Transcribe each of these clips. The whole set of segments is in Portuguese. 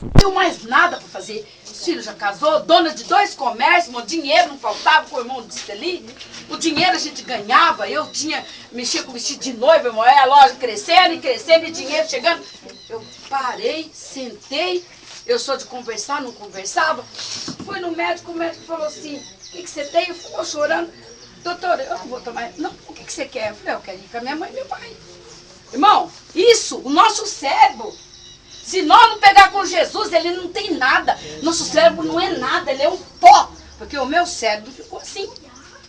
não tenho mais nada para fazer. Os filhos já casou, dona de 2 comércios, o dinheiro não faltava, com o irmão disse ali. O dinheiro a gente ganhava, eu mexia com vestido de noiva, irmão, a loja crescendo e crescendo, e dinheiro chegando. Eu parei, sentei, eu sou de conversar, não conversava. Fui no médico, o médico falou assim, o que você tem? Eu fui chorando. Doutor, eu não vou tomar. Não, o que você quer? Eu falei, eu quero ir com a minha mãe e meu pai. Irmão, isso, o nosso cérebro, se nós não pegar com Jesus, ele não tem nada. Nosso cérebro não é nada, ele é um pó. Porque o meu cérebro ficou assim.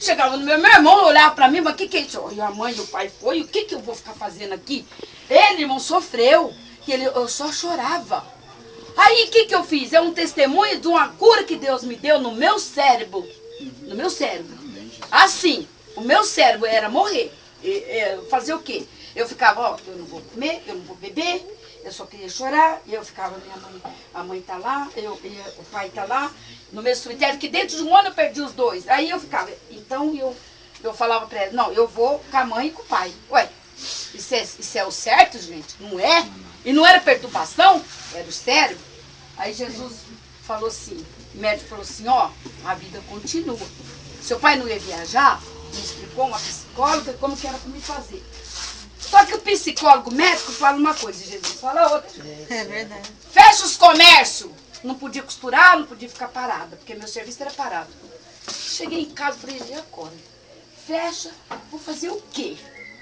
Chegava no meu irmão, olhava pra mim, mas o que é isso? E a mãe e o pai foi, o que eu vou ficar fazendo aqui? Ele, irmão, sofreu. E eu só chorava. Aí, o que eu fiz? É um testemunho de uma cura que Deus me deu no meu cérebro. No meu cérebro. Assim, o meu cérebro era morrer. Fazer o quê? Eu ficava, ó, eu não vou comer, eu não vou beber, eu só queria chorar. E eu ficava, a mãe tá lá, o pai tá lá, no meu cemitério, que dentro de um ano eu perdi os 2. Aí eu ficava, então eu falava pra ela, não, eu vou com a mãe e com o pai. Ué, isso é o certo, gente? Não é? E não era perturbação, era o cérebro. Aí Jesus falou assim, o médico falou assim, ó, a vida continua. Seu pai não ia viajar, me explicou uma psicóloga como que era para me fazer. Só que o psicólogo médico fala uma coisa e Jesus fala outra. É verdade. Fecha os comércios. Não podia costurar, não podia ficar parada, porque meu serviço era parado. Cheguei em casa e falei, e agora? Fecha, vou fazer o quê?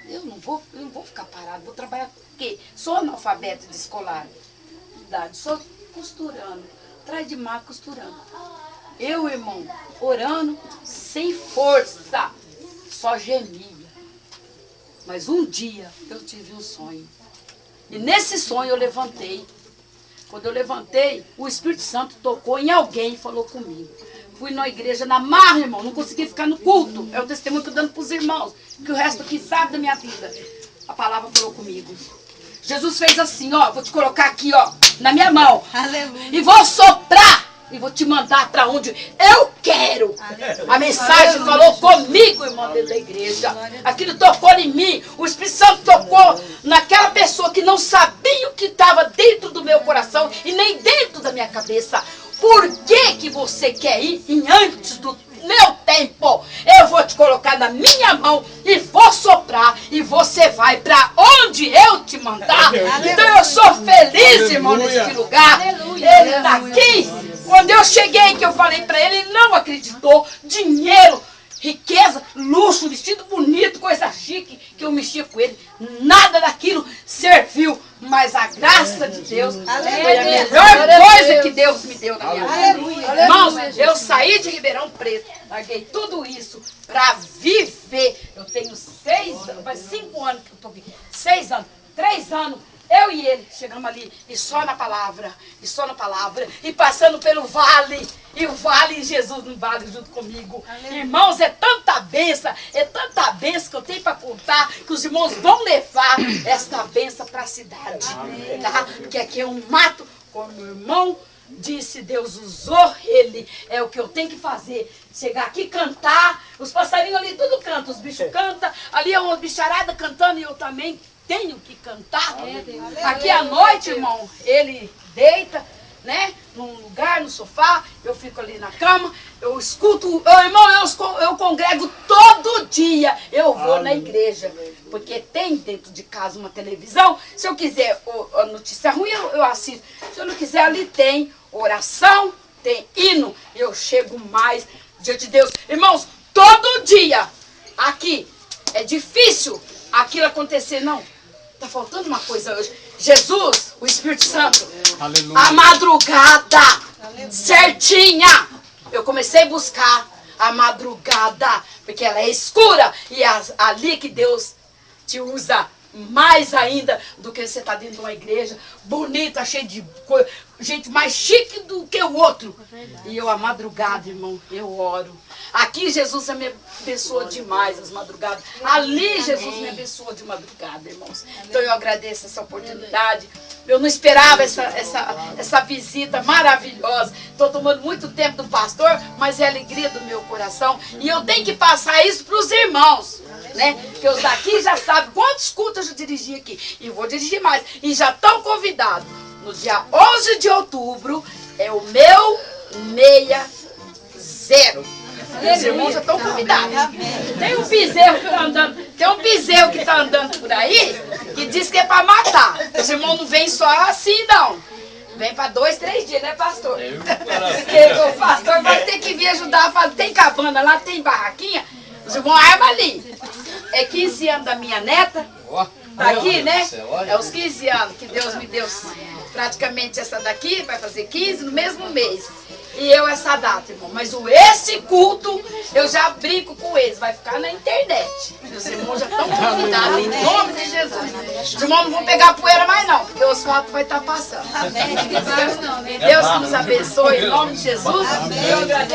Eu não vou ficar parado, vou trabalhar com o quê? Sou analfabeta de escolar. Só costurando. Atrás de mar costurando. Eu, irmão, orando, sem força, só gemia. Mas um dia eu tive um sonho. E nesse sonho eu levantei. Quando eu levantei, o Espírito Santo tocou em alguém e falou comigo. Fui na igreja na marra, irmão, não consegui ficar no culto. É o testemunho que eu estou dando para os irmãos, que o resto aqui sabe da minha vida. A palavra falou comigo. Jesus fez assim, ó, vou te colocar aqui, ó, na minha mão. Aleluia. E vou soprar. E vou te mandar para onde eu quero. A mensagem falou comigo, irmão, dentro da igreja. Aquilo tocou em mim. O Espírito Santo tocou naquela pessoa que não sabia o que estava dentro do meu coração e nem dentro da minha cabeça. Por que você quer ir antes do meu tempo? Eu vou te colocar na minha mão e vou soprar. E você vai para onde eu te mandar. Então eu sou feliz, irmão, nesse lugar. Ele está aqui. Quando eu cheguei, que eu falei para ele, ele não acreditou. Dinheiro, riqueza, luxo, vestido bonito, coisa chique, que eu mexia com ele. Nada daquilo serviu. Mas a graça de Deus foi a melhor coisa que Deus me deu na minha vida. Irmãos, eu saí de Ribeirão Preto, larguei tudo isso para viver. Eu tenho 6 anos, faz 5 anos que eu estou aqui. 6 anos, 3 anos. Eu e ele chegamos ali, e só na palavra, e passando pelo vale, e o vale, e Jesus no vale junto comigo. Irmãos, é tanta bênção que eu tenho para contar, que os irmãos vão levar esta bênção para a cidade. Tá? Porque aqui é um mato, como o irmão disse, Deus usou ele, é o que eu tenho que fazer. Chegar aqui, cantar, os passarinhos ali tudo cantam, os bichos cantam, ali é uma bicharada cantando e eu também tenho que cantar. Aqui à noite, irmão, ele deita, né, num lugar, no sofá, eu fico ali na cama, eu escuto, irmão, eu congrego todo dia, eu vou na igreja, porque tem dentro de casa uma televisão, se eu quiser a notícia ruim, eu assisto, se eu não quiser, ali tem oração, tem hino, eu chego mais diante de Deus. Irmãos, todo dia, aqui, é difícil aquilo acontecer, não. Está faltando uma coisa hoje. Jesus, o Espírito Santo, aleluia, a madrugada, aleluia, certinha. Eu comecei a buscar a madrugada, porque ela é escura. E é ali que Deus te usa mais ainda do que você está dentro de uma igreja bonita, cheia de gente mais chique do que o outro. E eu, a madrugada, irmão, eu oro. Aqui Jesus me abençoa demais as madrugadas. Ali Jesus me abençoa de madrugada, irmãos. Então eu agradeço essa oportunidade. Eu não esperava essa visita maravilhosa. Estou tomando muito tempo do pastor, mas é a alegria do meu coração. E eu tenho que passar isso para os irmãos, né? Porque os daqui já sabem quantos cultos eu já dirigi aqui. E vou dirigir mais. E já estão convidados. no dia 11 de outubro, é o meu 60. Os irmãos já estão convidados. Tem um bezerro que está andando por aí, que diz que é para matar. Os irmãos não vêm só assim, não. Vem para 2, 3 dias, né, pastor? O pastor vai ter que vir ajudar. Tem cabana lá, tem barraquinha. Os irmãos armam ali. É 15 anos da minha neta. Tá aqui, né? É os 15 anos que Deus me deu. Praticamente essa daqui vai fazer 15 no mesmo mês. E eu essa data, irmão. Mas esse culto, eu já brinco com eles. Vai ficar na internet. Os irmãos já estão convidados em nome de Jesus. Os irmãos não vão pegar poeira mais não, porque os fatos vai estar passando. Deus que nos abençoe em nome de Jesus. Eu agradeço.